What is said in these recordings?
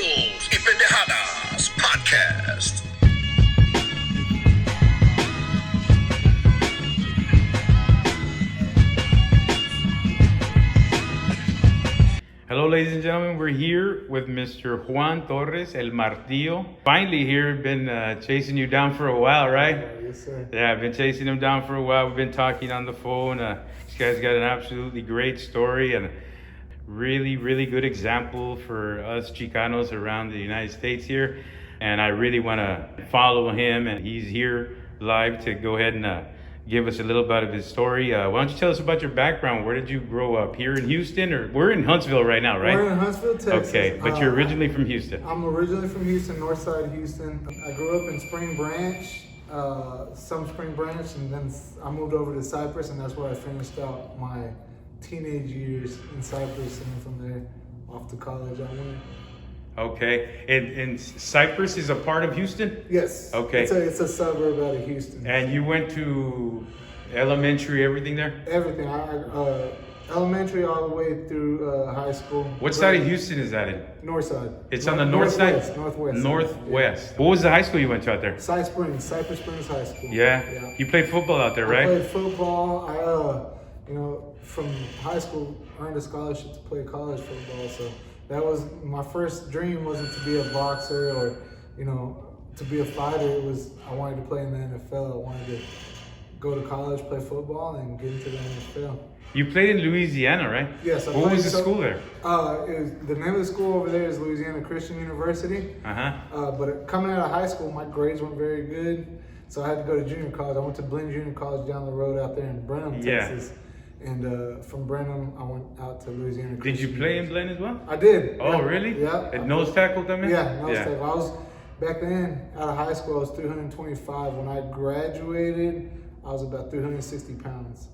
Pendejazos y Pendejadas Podcast. Hello, ladies and gentlemen. We're here with Mr. Juan Torres, El Martillo. Finally here. Been chasing you down for a while, right? Yes, sir. Yeah, I've been chasing him down for a while. We've been talking on the phone. This guy's got an absolutely great story and really, really good example for us Chicanos around the United States here. And I really want to follow him, and he's here live to go ahead and give us a little bit of his story. Why don't you tell us about your background? Where did you grow up? Here in Houston, or we're in Huntsville right now, right? We're in Huntsville, Texas. Okay, but you're originally from Houston. I'm originally from Houston, north side of Houston. I grew up in Spring Branch, Spring Branch, and then I moved over to Cypress, and that's where I finished out my teenage years in Cypress, and then from there off to college I went. Okay, and Cypress is a part of Houston? Yes. Okay. It's a suburb out of Houston. And you went to elementary, everything there? Everything. Elementary all the way through high school. What side of Houston is that in? North side. It's on the north side? Northwest. Northwest. Yeah. What was the high school you went to out there? Cypress Springs High School. Yeah? You played football out there, right? I played football. From high school, earned a scholarship to play college football. So that was my first dream. Wasn't to be a boxer or, to be a fighter. It was I wanted to play in the NFL. I wanted to go to college, play football, and get into the NFL. You played in Louisiana, right? Yes. What was the school there? The name of the school over there is Louisiana Christian University. But coming out of high school, my grades weren't very good, so I had to go to junior college. I went to Blinn Junior College down the road out there in Brenham, Texas. And from Brenham, I went out to Louisiana Christian. Did you play in Blinn as well? I did. Oh, yeah. really? Yeah. At nose tackle también? Yeah, nose tackle. I was, back then, out of high school, I was 325. When I graduated, I was about 360 pounds.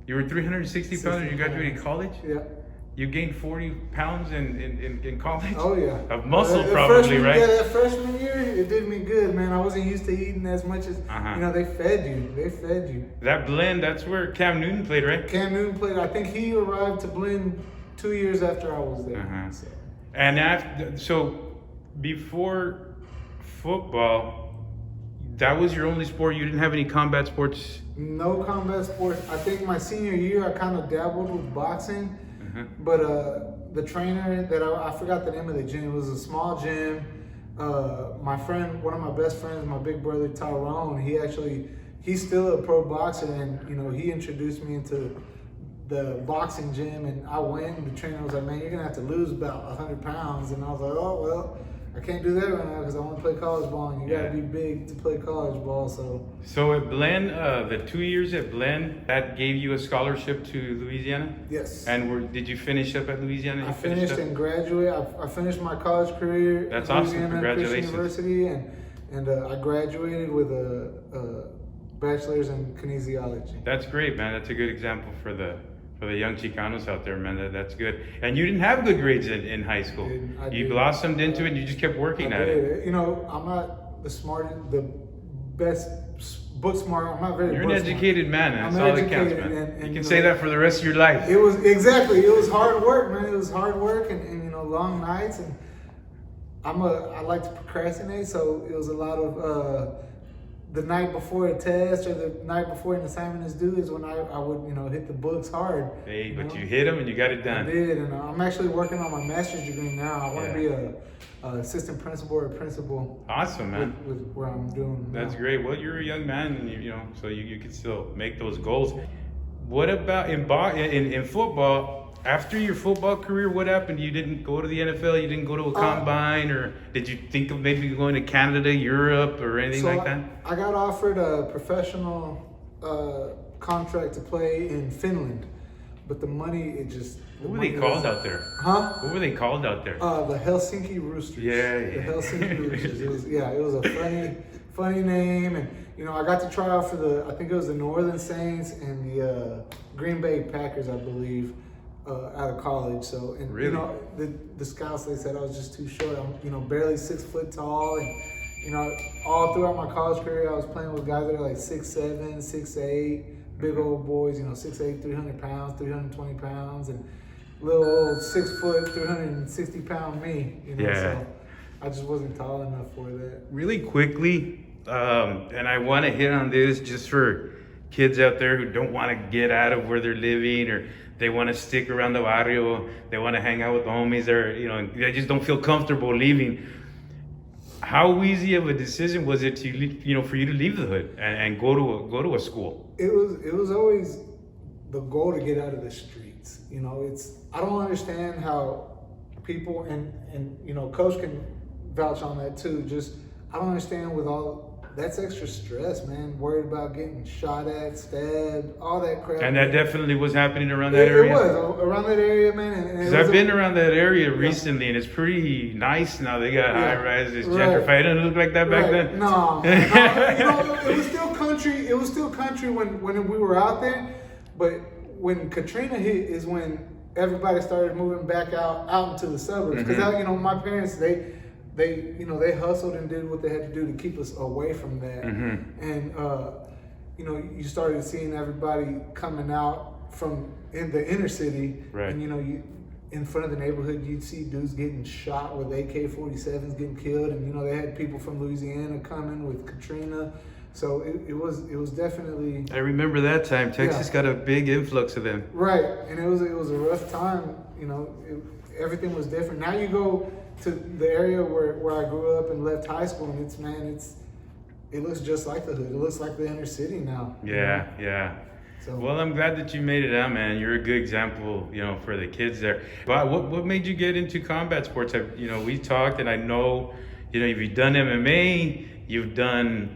You were 360 pounds when you graduated college? Yeah. You gained 40 pounds in college? Oh, yeah. Of muscle, probably, right? Yeah, that freshman year, it did me good, man. I wasn't used to eating as much as, they fed you. That Blinn, that's where Cam Newton played, right? Cam Newton played. I think he arrived to Blinn 2 years after I was there. So. And so before football, that was your only sport? You didn't have any combat sports? No combat sports. I think my senior year, I kind of dabbled with boxing. But the trainer that I forgot the name of the gym. It was a small gym. My friend, one of my best friends, my big brother Tyrone, he's still a pro boxer, and he introduced me into the boxing gym, and I went, and the trainer was like, "Man, you're gonna have to lose about 100 pounds," and I was like, "Oh well, I can't do that right now because I want to play college ball, and you gotta be big to play college ball." So at Blinn, the 2 years at Blinn, that gave you a scholarship to Louisiana? Yes. And did you finish up at Louisiana? I finished and graduated. I finished my college career That's at awesome. Louisiana Congratulations. Christian University, and I graduated with a bachelor's in kinesiology. That's great, man. That's a good example for the young Chicanos out there, man. That's good. And you didn't have good grades in high school. You blossomed into it and you just kept working at it. I'm not the best book smart. I'm not very You're an educated man. That's I'm all that counts, man. And you can say that for the rest of your life. It was hard work, man. It was hard work and long nights, and I like to procrastinate, so it was a lot of the night before a test or the night before an assignment is due is when I would, hit the books hard. Hey, but you hit them and you got it done. I did, and I'm actually working on my master's degree now. I want to be a assistant principal or principal. Awesome, man. With where I'm doing now. That's great. Well, you're a young man, and so you can still make those goals. What about in football? After your football career, what happened? You didn't go to the NFL? You didn't go to a combine? Or did you think of maybe going to Canada, Europe, or anything like that? I got offered a professional contract to play in Finland, but the money, What were they called out there? Huh? What were they called out there? The Helsinki Roosters. Yeah. The Helsinki Roosters. It was a funny name, and I got to try out for I think it was the Northern Saints and the Green Bay Packers, I believe. Out of college, really? The scouts, they said I was just too short. I'm barely 6 foot tall, and all throughout my college career, I was playing with guys that are like 6'7", 6'8", big old boys, 6'8", 300 pounds, 320 pounds, and little old 6 foot, 360 pound me. Yeah. So I just wasn't tall enough for that. Really quickly, and I want to hit on this just for kids out there who don't want to get out of where they're living, or they want to stick around the barrio, they want to hang out with the homies, or they just don't feel comfortable leaving. How easy of a decision was it to for you to leave the hood and go to a school? It was always the goal to get out of the streets. I don't understand how people and Coach can vouch on that too. Just I don't understand with all that's extra stress, man. Worried about getting shot at, stabbed, all that crap. And that definitely was happening around that area. It was around that area, man. Because I've been around that area recently, and it's pretty nice now. They got high rises, gentrified. It didn't look like that back then. No, it was still country. It was still country when we were out there. But when Katrina hit is when everybody started moving back out into the suburbs. Because my parents they hustled and did what they had to do to keep us away from that. And you started seeing everybody coming out from in the inner city, and you in front of the neighborhood, you'd see dudes getting shot with AK-47s, getting killed, and they had people from Louisiana coming with Katrina. So it was definitely. I remember that time. Texas got a big influx of them. Right, and it was a rough time. Everything was different. Now you go to the area where I grew up and left high school, and it looks just like the hood. It looks like the inner city now. Yeah. So, well, I'm glad that you made it out, man. You're a good example, for the kids there. But what made you get into combat sports? We talked, and I know, you've done MMA, you've done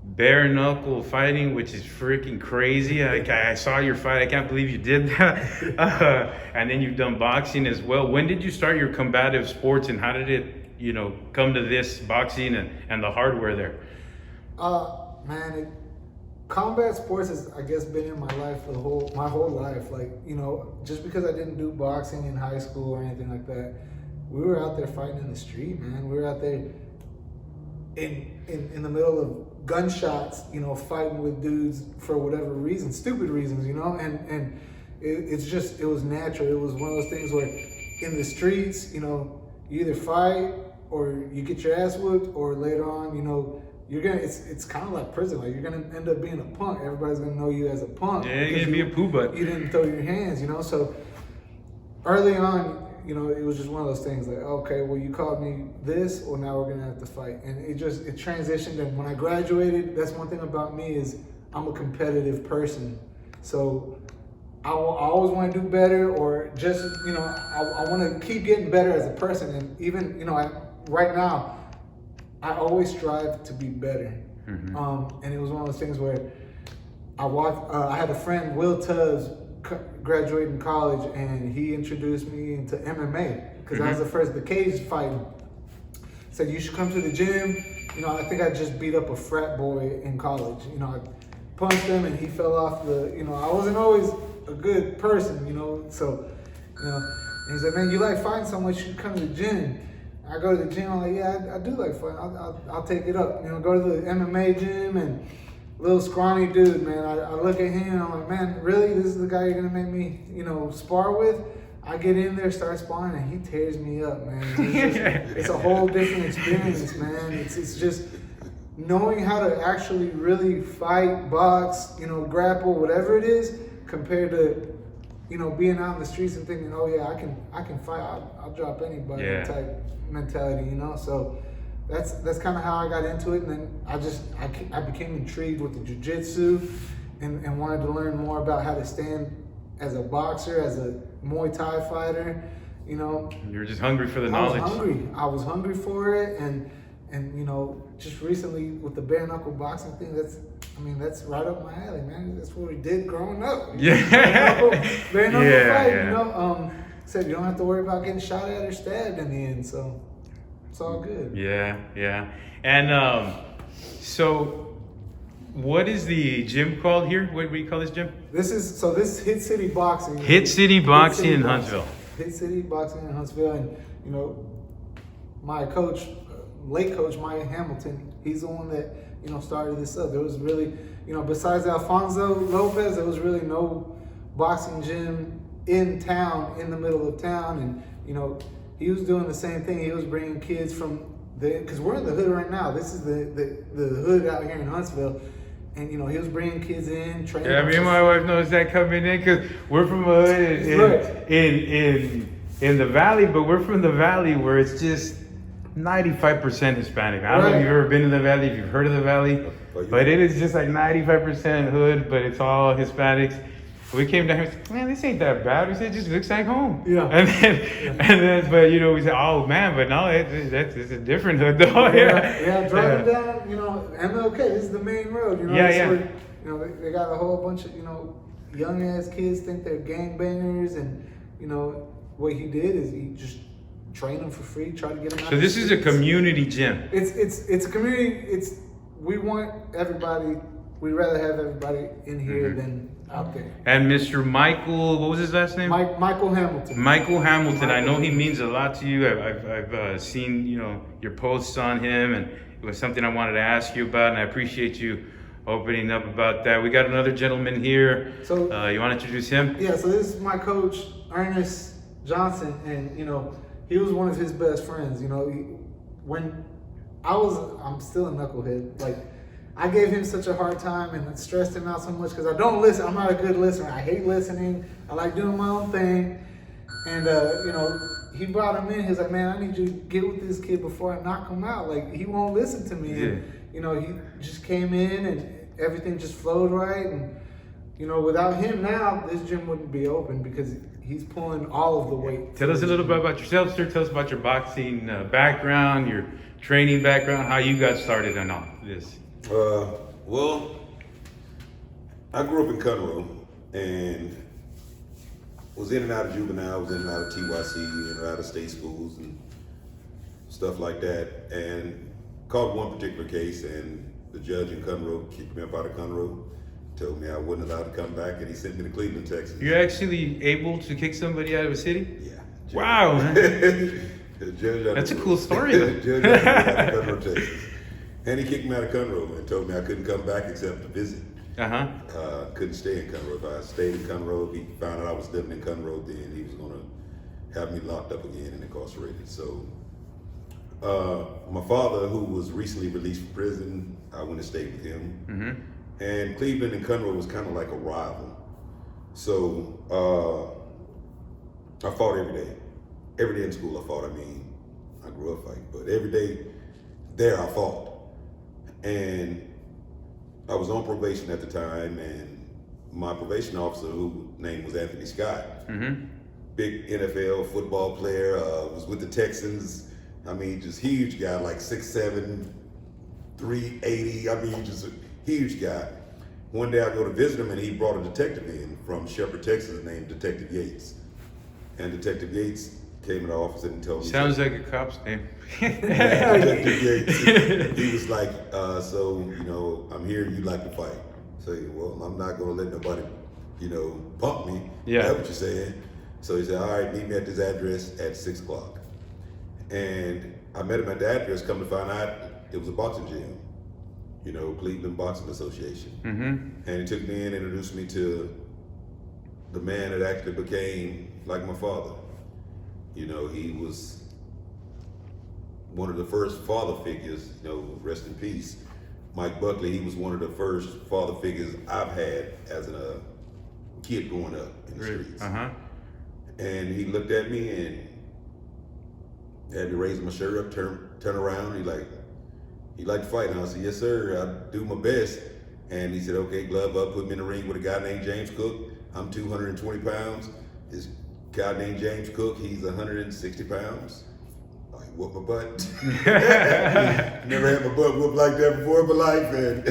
bare knuckle fighting, which is freaking crazy. I saw your fight. I can't believe you did that. And then you've done boxing as well. When did you start your combative sports, and how did it, come to this boxing and the hardware there? Combat sports has, I guess, been in my life my whole life. Just because I didn't do boxing in high school or anything like that, we were out there fighting in the street, man. We were out there in the middle of gunshots, fighting with dudes for whatever reason, stupid reasons, and it was natural. It was one of those things where in the streets, you either fight or you get your ass whooped, or later on, it's kind of like prison. Like, you're gonna end up being a punk. Everybody's gonna know you as a punk. Yeah, you're gonna be a poo butt. You didn't throw your hands, So early on, it was just one of those things like, okay, well, you called me this, or now we're gonna have to fight. And it transitioned. And when I graduated, that's one thing about me is I'm a competitive person. So I always want to do better, or just, I want to keep getting better as a person. And even, right now, I always strive to be better. And it was one of those things where I had a friend, Will Tubbs, graduated in college, and he introduced me into MMA because I was the cage fighting. Said, you should come to the gym. I think I just beat up a frat boy in college. I punched him and he fell off I wasn't always a good person, so, and he said, man, you like fighting so much, you should come to the gym. I go to the gym, I'm like, yeah, I do like fighting. I'll take it up. Go to the MMA gym, and little scrawny dude, man. I look at him, I'm like, man, really? This is the guy you're gonna make me, spar with? I get in there, start sparring, and he tears me up, man. It's a whole different experience, man. It's just knowing how to actually really fight, box, grapple, whatever it is, compared to, being out in the streets and thinking, oh yeah, I can fight. I'll drop anybody type mentality, So that's kind of how I got into it, and then I became intrigued with the jiu-jitsu and wanted to learn more about how to stand as a boxer, as a Muay Thai fighter, You're just hungry for the knowledge. I was hungry for it, and just recently with the bare knuckle boxing thing, that's right up my alley, man. That's what we did growing up. Yeah. Bare knuckle fight, said you don't have to worry about getting shot at or stabbed in the end, so it's all good. Yeah. And so what is the gym called here? What do you call this gym? This Hit City Boxing. Hit City Boxing in Huntsville. Hit City Boxing in Huntsville, and my coach, late coach Mike Hamilton, he's the one that started this up. There was really, besides Alfonso Lopez, there was really no boxing gym in town, in the middle of town, and he was doing the same thing. He was bringing kids from because we're in the hood right now. This is the hood out here in Huntsville. And he was bringing kids in, training. Yeah, me and my wife knows that coming in because we're from a hood in the valley, but we're from the valley where it's just 95% Hispanic. I don't know if you've ever been in the valley, if you've heard of the valley, but it is just like 95% hood, but it's all Hispanics. We came down here and said, man, this ain't that bad. We said, it just looks like home. Yeah. And then, but we said, oh man, but no, it's a different hood though. Yeah, driving down, MLK, this is the main road, Where, they got a whole bunch of, young ass kids think they're gangbangers, and, what he did is he just trained them for free, try to get them out. So this is a community gym. It's a community, we want everybody, we'd rather have everybody in here than out there. And Mr. Michael, what was his last name? Michael Hamilton. Michael Hamilton. I know he means a lot to you. I've seen your posts on him, and it was something I wanted to ask you about, and I appreciate you opening up about that. We got another gentleman here. So you want to introduce him? Yeah. So this is my coach, Earnest Johnson, and he was one of his best friends. When I'm still a knucklehead. Like, I gave him such a hard time and stressed him out so much because I don't listen. I'm not a good listener. I hate listening. I like doing my own thing. And, he brought him in. He was like, man, I need you to get with this kid before I knock him out. Like, he won't listen to me. Yeah. And, he just came in and everything just flowed right. And, without him now, this gym wouldn't be open because he's pulling all of the weight. Tell us a little bit about yourself, sir. Tell us about your boxing background, your training background, how you got started on all this. Well, I grew up in Conroe and was in and out of juvenile, was in and out of TYC, in and out of state schools and stuff like that. And caught one particular case, and the judge in Conroe kicked me up out of Conroe, told me I wasn't allowed to come back, and he sent me to Cleveland, Texas. You're actually able to kick somebody out of a city? Yeah. Wow. That's a cool story. The judge out of Conroe, Texas. And he kicked me out of Conroe and told me I couldn't come back except to visit. Couldn't stay in Conroe. If I stayed in Conroe, if he found out I was living in Conroe, then he was going to have me locked up again and incarcerated. So my father, who was recently released from prison, I went and stayed with him. And Cleveland and Conroe was kind of like a rival. So I fought every day. Every day in school I fought. I mean, I grew up fighting, but every day there I fought. And I was on probation at the time, and my probation officer, whose name was Anthony Scott, big NFL football player, was with the Texans. I mean, just huge guy, like 6'7", 380. I mean, just a huge guy. One day I go to visit him, and he brought a detective in from Shepherd, Texas, named Detective Yates. And Detective Yates came in the office and told me. Sounds like a cop's name. Detective Yates, he was like, I'm here, you like to fight. So, well, I'm not gonna let nobody, bump me. Yeah. That's what you're saying. So he said, all right, meet me at this address at 6 o'clock. And I met him at the address, come to find out it was a boxing gym, Cleveland Boxing Association. And he took me in and introduced me to the man that actually became like my father. He was one of the first father figures, rest in peace. Mike Buckley, he was one of the first father figures I've had as a kid growing up in the streets. And he looked at me and had to raise my shirt up, turn around. He liked to fight. And I said, yes, sir, I do my best. And he said, okay, glove up, put me in the ring with a guy named James Cook. I'm 220 pounds. This guy named James Cook, he's 160 pounds. I whooped my butt. Never had my butt whooped like that before in my life. And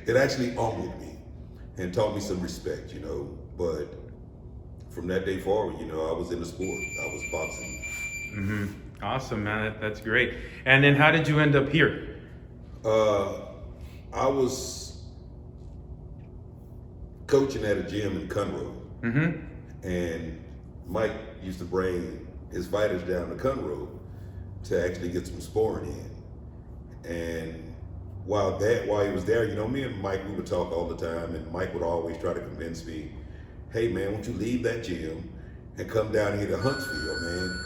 it actually honored me and taught me some respect, But from that day forward, I was in the sport. I was boxing. Awesome, man. That's great. And then how did you end up here? I was coaching at a gym in Conroe. And Mike used to bring his fighters down to Conroe to actually get some sparring in. And while he was there, me and Mike, we would talk all the time, and Mike would always try to convince me, hey man, won't you leave that gym and come down here to Huntsville, man?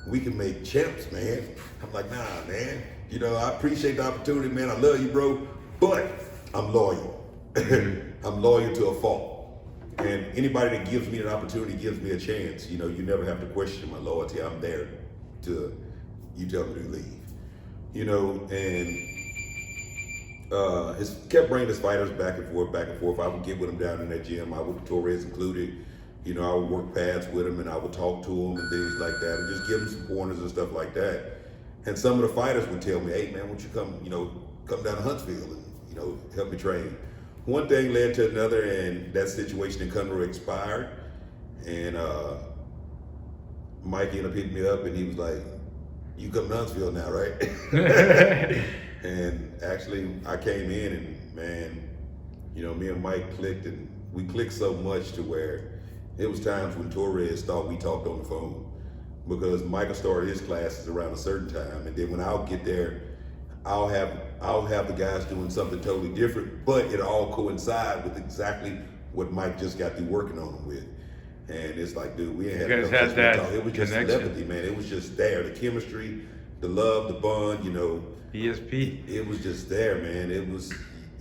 we can make champs, man. I'm like, nah, man. You know, I appreciate the opportunity, man. I love you, bro. But I'm loyal. I'm loyal to a fault. And anybody that gives me an opportunity gives me a chance. You know, you never have to question my loyalty. I'm there to, you tell me to leave. You know, and it's kept bringing his fighters back and forth, back and forth. I would get with him down in that gym. I would, Torres included. You know, I would work pads with him and I would talk to him and things like that and just give him some pointers and stuff like that. And some of the fighters would tell me, hey man, why don't you come down to Huntsville and, you know, help me train. One thing led to another, and that situation in Conroe expired. And Mike ended up hitting me up and he was like, you come to Huntsville now, right? And actually I came in and man, you know, me and Mike clicked, and we clicked so much to where it was times when Torres thought we talked on the phone, because Michael started his classes around a certain time, and then when I'll get there, I'll have the guys doing something totally different, but it all coincide with exactly what Mike just got through working on them with. And it's like, dude, we ain't had enough had that talk. It was just connection. telepathy, man. It was just there. The chemistry, the love, the bond, you know. ESP. It was just there, man. It was,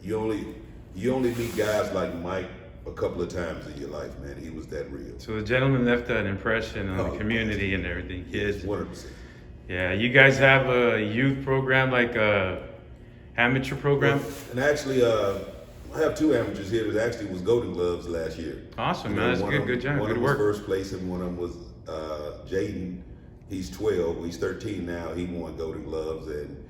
you only meet guys like Mike a couple of times in your life, man. He was that real. So the gentleman left an impression on the community and everything, kids. 100%. Yeah, you guys have a youth program, like a amateur program? And actually, I have two amateurs here that actually was Golden Gloves last year. Awesome, You man. know, That's one good. of them- Good job. One Good of them was work. first place, and one of them was Jaden. He's 12. He's 13 now. He won Golden Gloves. And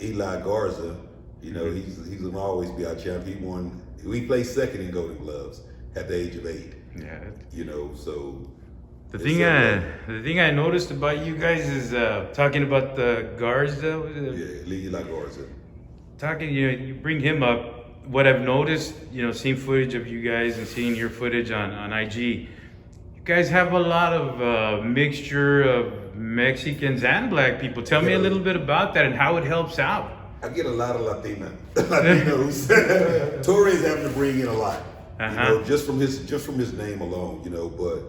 Eli Garza, you know, he's gonna always be our champ. He placed second in Golden Gloves at the age of 8. Yeah. You know, so The thing I noticed about you guys is talking about the Garza. Eli Garza. Talking, you bring him up. What I've noticed, seeing footage of you guys and seeing your footage on IG, you guys have a lot of mixture of Mexicans and black people. Tell me a little bit about that and how it helps out. I get a lot of Latinos. Torres having to bring in a lot, you know, just from his name alone, you know. But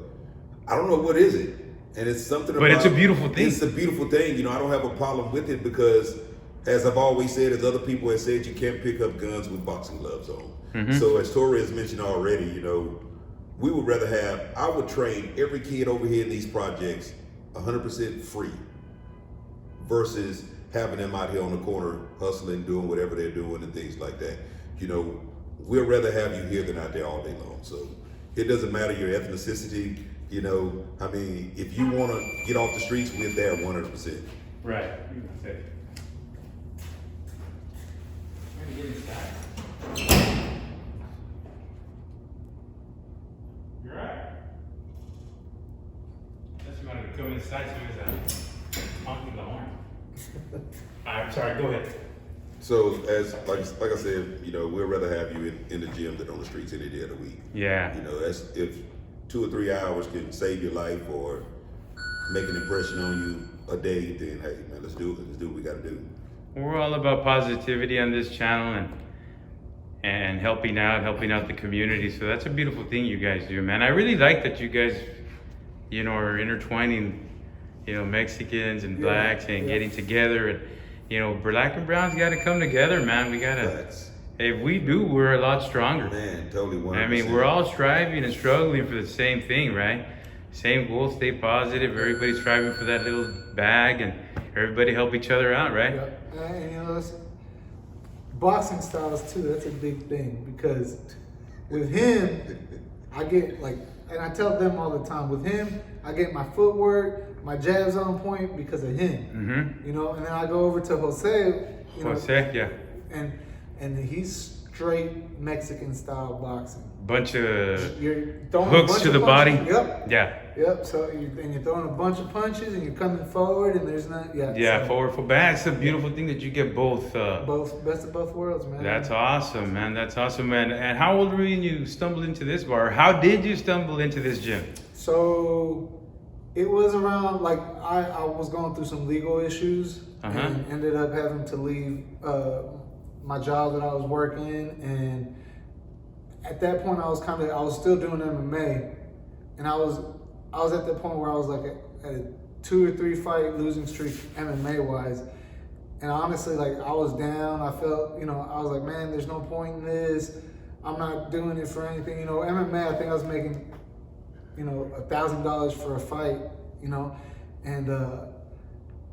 I don't know what is it, and it's something. But it's a beautiful thing. It's a beautiful thing, you know. I don't have a problem with it because, as I've always said, as other people have said, you can't pick up guns with boxing gloves on. So as Torres mentioned already, you know, we would rather I would train every kid over here in these projects 100% free versus having them out here on the corner hustling, doing whatever they're doing and things like that. You know, we'd rather have you here than out there all day long. So it doesn't matter your ethnicity, you know. I mean, if you want to get off the streets, we're there 100%. Right. Get inside. You're right. Unless you wanted to come inside, so he's honking the horn. I'm sorry, go ahead. So as like I said, you know, we'd rather have you in the gym than on the streets any day of the week. Yeah. You know, that's if 2 or 3 hours can save your life or make an impression on you a day, then hey man, let's do it. Let's do what we gotta do. We're all about positivity on this channel and helping out the community. So that's a beautiful thing you guys do, man. I really like that you guys, are intertwining, Mexicans and blacks and getting together. And, black and browns got to come together, man. We got to, Facts. if we do, we're a lot stronger. Man, totally 100%. I mean, we're all striving and struggling for the same thing, right? Same goal, stay positive. Everybody's striving for that little bag and everybody help each other out, right? Yeah. And that's boxing styles too. That's a big thing because with him, I get and I tell them all the time. With him, I get my footwork, my jabs on point because of him. And then I go over to Jose. Yeah. And he's straight Mexican style boxing. Bunch of You're throwing hooks a bunch to of the body. punches. Yep. Yeah. Yep. So you're throwing a bunch of punches and you're coming forward and there's not. Yeah, so forward for back. It's a beautiful thing that you get both. both best of both worlds, man. That's awesome, man. That's awesome, man. And how old were you when you stumbled into this bar? How did you stumble into this gym? So it was around I was going through some legal issues and ended up having to leave my job that I was working, and at that point I was still doing MMA, and I was at the point where I was like at 2 or 3 fight losing streak MMA wise. And honestly, like, I was down. I felt, I was like, man, there's no point in this. I'm not doing it for anything. MMA, I think I was making, $1,000 for a fight, and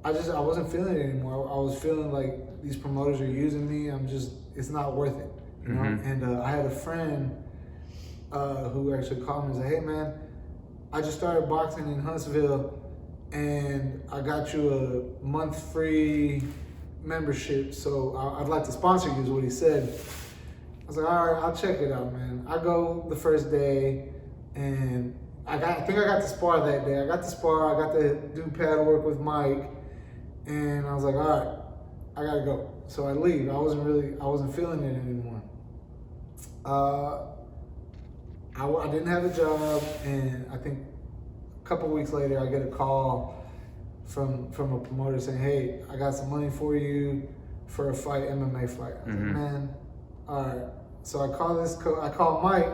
I wasn't feeling it anymore. I was feeling like these promoters are using me. It's not worth it, And I had a friend who actually called me and said, hey man, I just started boxing in Huntsville and I got you a month free membership, so I'd like to sponsor you, is what he said. I was like, all right, I'll check it out, man. I go the first day, and I think I got to spar that day. I got to do pad work with Mike, and I was like, all right, I gotta go. So I leave. I wasn't feeling it anymore. I didn't have a job, and I think a couple weeks later, I get a call from a promoter saying, hey, I got some money for you for a fight, MMA fight. I was like, man, all right. So I call Mike.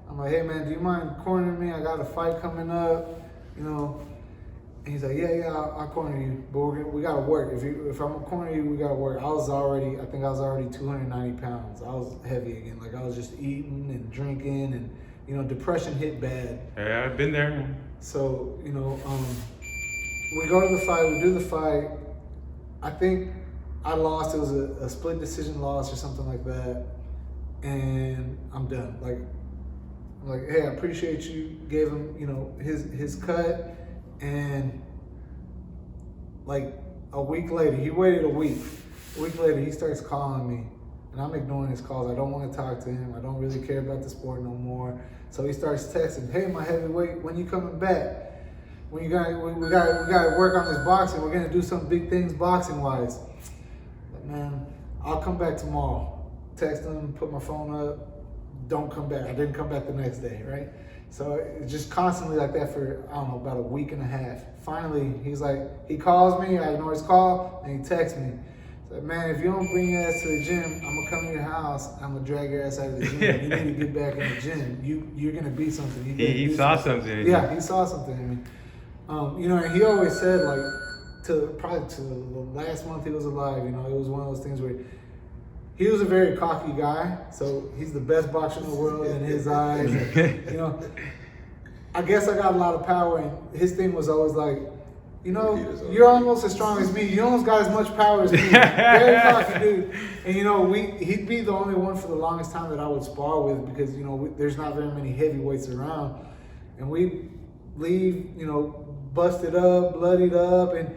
I'm like, hey man, do you mind cornering me? I got a fight coming up, And he's like, yeah, I'll corner you, but we gotta work. If I'm gonna corner you, we gotta work. I think I was already 290 pounds. I was heavy again. Like, I was just eating and drinking, and depression hit bad. Yeah, I've been there. So, we go to the fight, we do the fight. I think I lost. It was a split decision loss or something like that. And I'm done. I'm like, hey, I appreciate you. Gave him, his cut. And like a week later, he waited a week. A week later, he starts calling me. And I'm ignoring his calls. I don't want to talk to him. I don't really care about the sport no more. So he starts texting, hey, my heavyweight, when you coming back? We gotta work on this boxing. We're gonna do some big things boxing wise. Like, man, I'll come back tomorrow. Text him, put my phone up. Don't come back. I didn't come back the next day, right? So it's just constantly like that for, I don't know, about a week and a half. Finally, he calls me. I ignore his call, and he texts me. He's like, man, if you don't bring your ass to the gym, I'm gonna come to your house. I'm gonna drag your ass out of the gym. You need to get back in the gym. You're gonna be something. He saw something. Yeah, he saw something in me. And he always said, like, probably to the last month he was alive, it was one of those things where he was a very cocky guy, so he's the best boxer in the world in his eyes. And, I guess I got a lot of power, and his thing was always like, you're almost as strong as me. You almost got as much power as me. Very cocky dude. And he'd be the only one for the longest time that I would spar with, because there's not very many heavyweights around, and we leave, busted up, bloodied up, and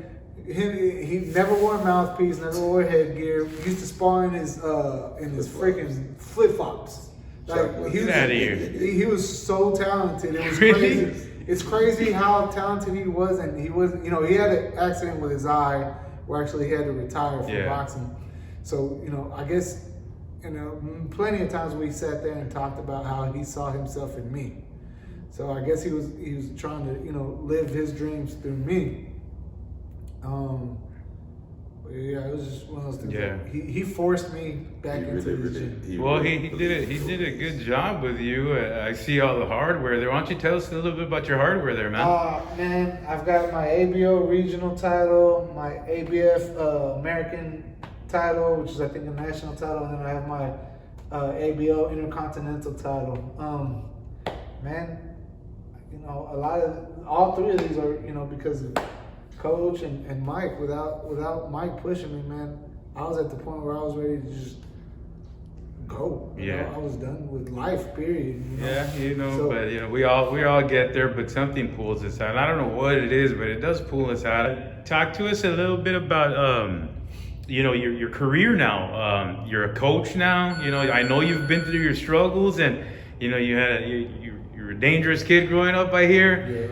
he never wore a mouthpiece, never wore headgear. He used to spar in his freaking flip flops. Like, he was so talented. It was crazy. It's crazy how talented he was, and he was, he had an accident with his eye where actually he had to retire from boxing. So, I guess, plenty of times we sat there and talked about how he saw himself in me. So I guess he was trying to, live his dreams through me. It was just one of those things. Yeah. He forced me back into the gym. He did a good job with you. I see all the hardware there. Why don't you tell us a little bit about your hardware there, man? Man, I've got my ABO regional title, my ABF American title, which is I think a national title, and then I have my ABO Intercontinental title. Man, all three of these are, because of Coach and Mike. Without Mike pushing me, man, I was at the point where I was ready to just go. I was done with life, period. Yeah, but we all get there, but something pulls us out. I don't know what it is, but it does pull us out. Talk to us a little bit about your career now. You're a coach now. I know you've been through your struggles, and you're a dangerous kid growing up, I hear. Yeah.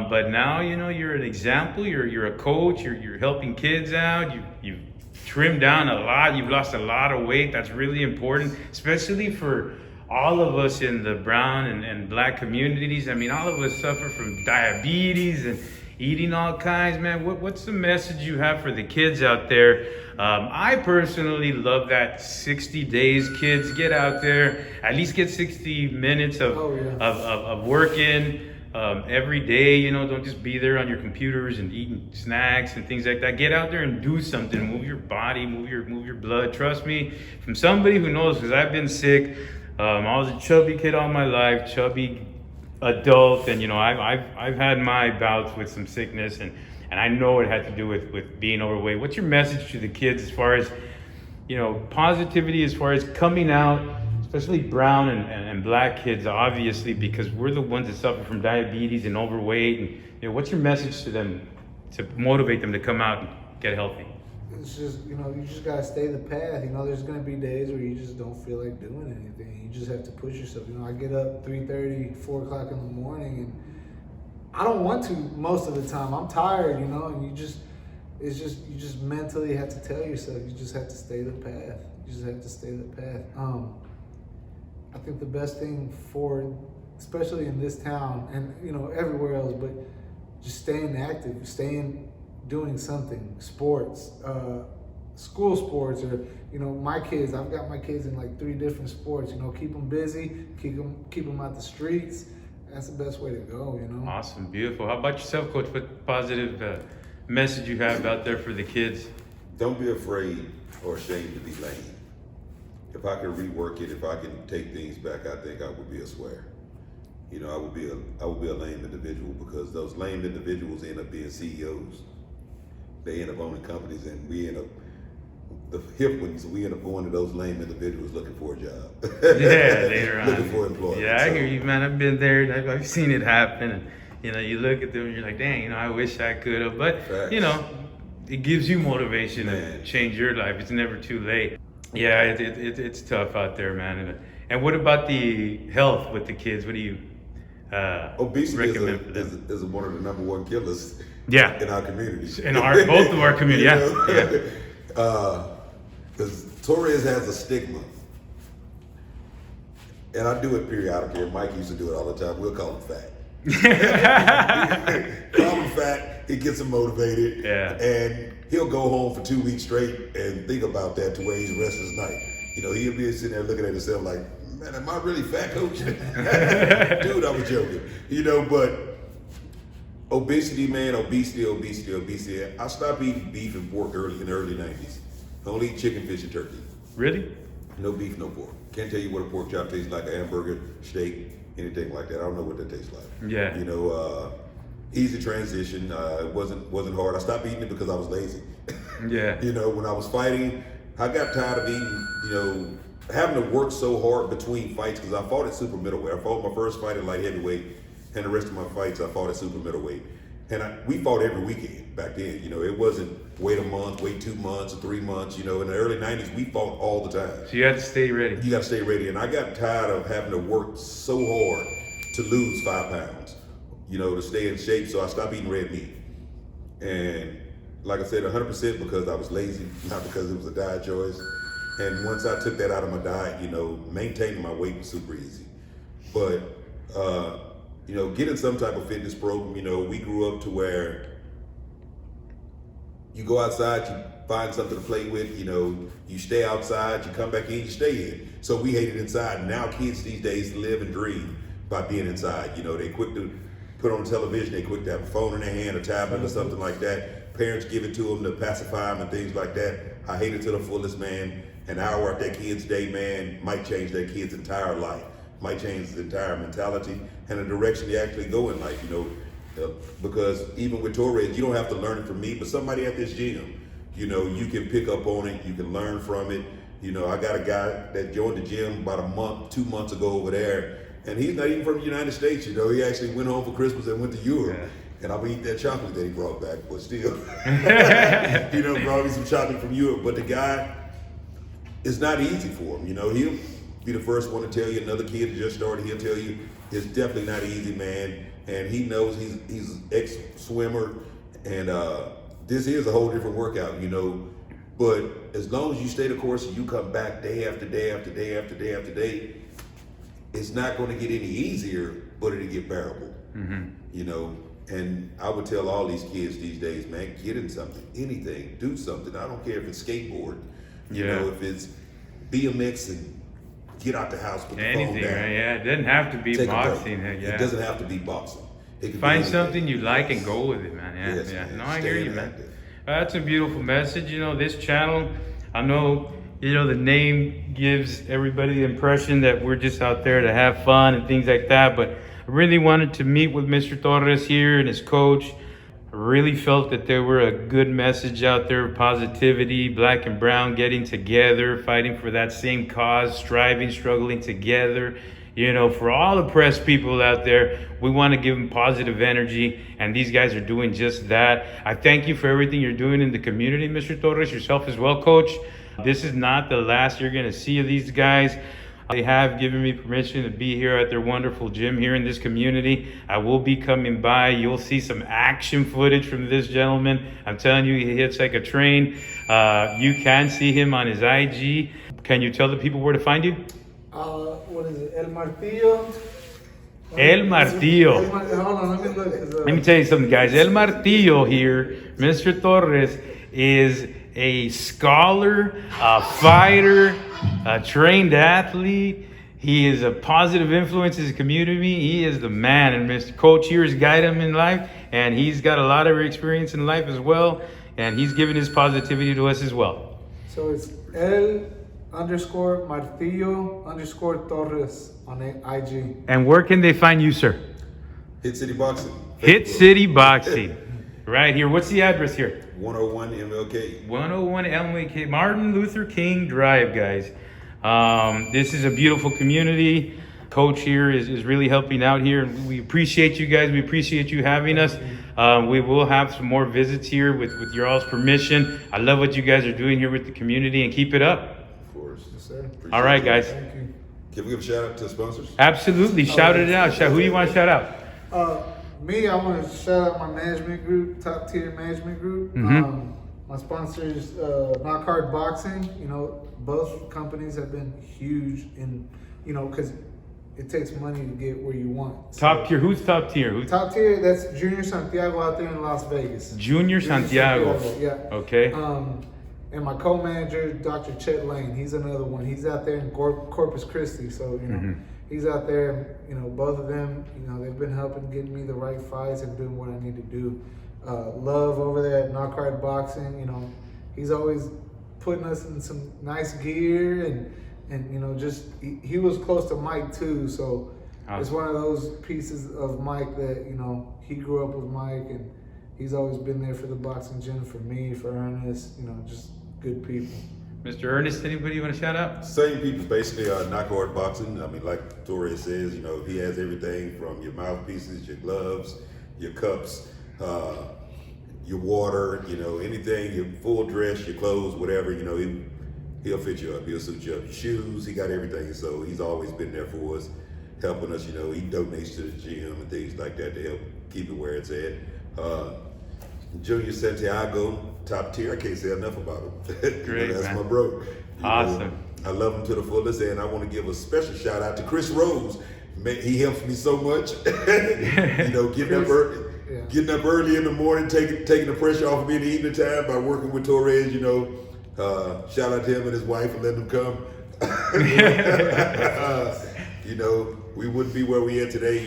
But now you're an example. You're a coach. You're helping kids out. You've trimmed down a lot. You've lost a lot of weight. That's really important, especially for all of us in the brown and black communities. I mean, all of us suffer from diabetes and eating all kinds, man. What's the message you have for the kids out there? I personally love that 60 days, kids. Get out there, at least get 60 minutes of working. every day. You know, don't just be there on your computers and eating snacks and things like that. Get out there and do something. Move your body, move your blood. Trust me, from somebody who knows, because I've been sick. I was a chubby kid all my life, chubby adult, and you know, I've had my bouts with some sickness, and I know it had to do with being overweight. What's your message to the kids as far as, you know, positivity, as far as coming out, especially brown and black kids, obviously, because we're the ones that suffer from diabetes and overweight, and you know, what's your message to them to motivate them to come out and get healthy? It's just, you know, you just gotta stay the path. You know, there's gonna be days where you just don't feel like doing anything. You just have to push yourself. You know, I get up 3:30, 4 o'clock in the morning, and I don't want to most of the time. I'm tired, you know, and you just mentally have to tell yourself, you just have to stay the path. You just have to stay the path. I think the best thing for, especially in this town and, you know, everywhere else, but just staying active, doing something, sports, school sports, or, you know, I've got my kids in like 3 different sports. You know, keep them busy, keep them out the streets. That's the best way to go, you know. Awesome, beautiful. How about yourself, Coach? What positive message you have out there for the kids? Don't be afraid or ashamed to be lame. If I could rework it, if I can take things back, I think I would be a swear. You know, I would be a lame individual, because those lame individuals end up being CEOs. They end up owning companies, and we end up, the hip ones, we end up going to those lame individuals looking for a job. Yeah, later on. Looking for employment. Yeah, I hear you, man. I've been there. I've seen it happen. And, you know, you look at them and you're like, dang, you know, I wish I could have. But, Facts. you know, it gives you motivation to Man. change your life. It's never too late. Yeah, it's tough out there, man. And what about the health with the kids? What do you Obesity recommend for them? is one of the number 1 killers Yeah. in our community. In both of our community, You yeah. know? Because Torres has a stigma. And I do it periodically, and Mike used to do it all the time. We'll call him fat. Call him fat, it gets him motivated. Yeah. And he'll go home for 2 weeks straight and think about that to where he's resting his night. You know, he'll be sitting there looking at himself like, man, am I really fat, coach? Dude, I was joking. You know, but obesity, man, obesity. I stopped eating beef and pork in the early 90s. I only eat chicken, fish, and turkey. Really? No beef, no pork. Can't tell you what a pork chop tastes like, a hamburger, steak, anything like that. I don't know what that tastes like. Yeah. You know, easy transition. It wasn't hard. I stopped eating it because I was lazy. Yeah. You know, when I was fighting, I got tired of eating, you know, having to work so hard between fights, because I fought at super middleweight. I fought my first fight at light heavyweight, and the rest of my fights I fought at super middleweight. And we fought every weekend back then. You know, it wasn't wait a month, wait 2 months or 3 months. You know, in the early 90s, we fought all the time. So you had to stay ready. You got to stay ready. And I got tired of having to work so hard to lose 5 pounds, you know, to stay in shape. So I stopped eating red meat. And like I said, 100% because I was lazy, not because it was a diet choice. And once I took that out of my diet, you know, maintaining my weight was super easy. But, you know, getting some type of fitness program, you know, we grew up to where you go outside, you find something to play with, you know, you stay outside, you come back in, you stay in. So we hated inside. Now kids these days live and dream by being inside. You know, they quick to put on television, they quick to have a phone in their hand, a tablet or something like that. Parents give it to them to pacify them and things like that. I hate it to the fullest, man. An hour at that kid's day, man, might change that kid's entire life, might change his entire mentality and the direction they actually go in life, you know. Because even with Torres, you don't have to learn it from me, but somebody at this gym, you know, you can pick up on it, you can learn from it. You know, I got a guy that joined the gym about a month, 2 months ago over there, and he's not even from the United States, you know. He actually went home for Christmas and went to Europe. Yeah. And I'm eating that chocolate that he brought back, but still, you know, brought me some chocolate from Europe. But the guy, it's not easy for him, you know. He'll be the first one to tell you, another kid that just started, he'll tell you, it's definitely not easy, man. And he knows he's an ex-swimmer, and this is a whole different workout, you know. But as long as you stay the course and you come back day after day after day after day after day, it's not going to get any easier, but it'll get bearable, you know. And I would tell all these kids these days, man, get in something, anything, do something. I don't care if it's skateboard, you know, if it's BMX and get out the house, put the phone down. Anything, right? Yeah, it doesn't have to be Take a break. boxing. Yeah. It doesn't have to be boxing. It can Find be something anything. you like and go with it, man. Yeah, Yes, yeah. man. No, I hear Staying you, man. active. That's a beautiful message. This channel, I know, the name gives everybody the impression that we're just out there to have fun and things like that. But I really wanted to meet with Mr. Torres here and his coach. I really felt that there were a good message out there, positivity, black and brown getting together, fighting for that same cause, striving, struggling together. For all oppressed people out there, we want to give them positive energy, and these guys are doing just that. I thank you for everything you're doing in the community, Mr. Torres, yourself as well, Coach. This is not the last you're going to see of these guys. They have given me permission to be here at their wonderful gym here in this community. I will be coming by. You'll see some action footage from this gentleman. I'm telling you, he hits like a train. You can see him on his IG. Can you tell the people where to find you? What is it? El Martillo. El Martillo. Hold on, let me look. Let me tell you something, guys. El Martillo here, Mr. Torres, is a scholar, a fighter, a trained athlete. He is a positive influence in his community. He is the man, and Mr. Coach here has guided him in life, and he's got a lot of experience in life as well, and he's given his positivity to us as well. So it's El_Martillo_Torres on IG. And where can they find you, sir? Hit City Boxing. Hit City Boxing. Right here. What's the address here? 101 MLK. 101 MLK, Martin Luther King Drive, guys. This is a beautiful community. Coach here is really helping out here. We appreciate you guys. We appreciate you having us. We will have some more visits here with your all's permission. I love what you guys are doing here with the community, and keep it up. Of course. Yes, sir. Appreciate All right, it. guys. Thank you. Can we give a shout out to sponsors? Absolutely. Shout it out. Who do you want to shout out? Me, I want to shout out my management group, top tier management group. Mhm. My sponsors, Knock Hard Boxing. Both companies have been huge in, because it takes money to get where you want. Top tier. Who's top tier? Who's Top tier, that's Junior Santiago out there in Las Vegas. Junior Santiago? Yeah. Okay. And my co-manager, Dr. Chet Lane, he's another one. He's out there in Corpus Christi, so he's out there. Both of them, they've been helping getting me the right fights and doing what I need to do. Love over there at Knock Hard Boxing, he's always putting us in some nice gear and just he was close to Mike too, so it's one of those pieces of Mike that he grew up with Mike, and he's always been there for the boxing gym, for me, for Earnest, just good people. Mr. Earnest, anybody you want to shout out? Same people, basically, Knock Hard Boxing. I mean, like Torres says, he has everything from your mouthpieces, your gloves, your cups, your water, anything, your full dress, your clothes, whatever, he'll fit you up, he'll suit you up. Your shoes, he got everything. So he's always been there for us, helping us, he donates to the gym and things like that to help keep it where it's at. Junior Santiago, top tier. I can't say enough about him. Great, that's man. my bro. Awesome. I love him to the fullest, and I want to give a special shout out to Chris Rose. Man, he helps me so much. Getting up early in the morning, taking the pressure off of me in the evening time by working with Torres. Shout out to him and his wife for letting him come. We wouldn't be where we are today.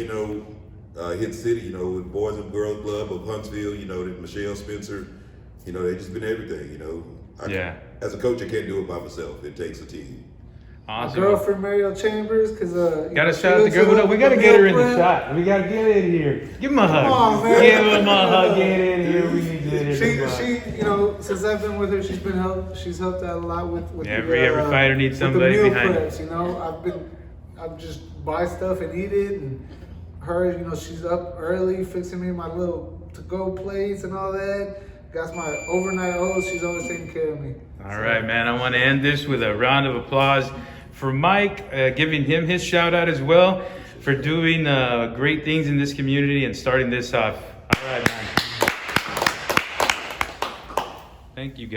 Hit City, with Boys and Girls Club of Huntsville, Michelle Spencer, they just been everything, As a coach, I can't do it by myself. It takes a team. Awesome. My girlfriend, Mariel Chambers, because Gotta shout out the girl. We gotta get her in the shot. We gotta get in here. Give him a hug. Come on, man. Give him a hug. Get in here. We need to get in She, here. since I've been with her, she's helped out a lot with Every fighter needs with somebody the meal behind preps, I've just buy stuff and eat it, and her, she's up early fixing me my little to-go plates and all that. Got my overnight oats. She's always taking care of me. All right, man. I want to end this with a round of applause for Mike, giving him his shout out as well for doing great things in this community and starting this off. All right, man. Thank you, guys.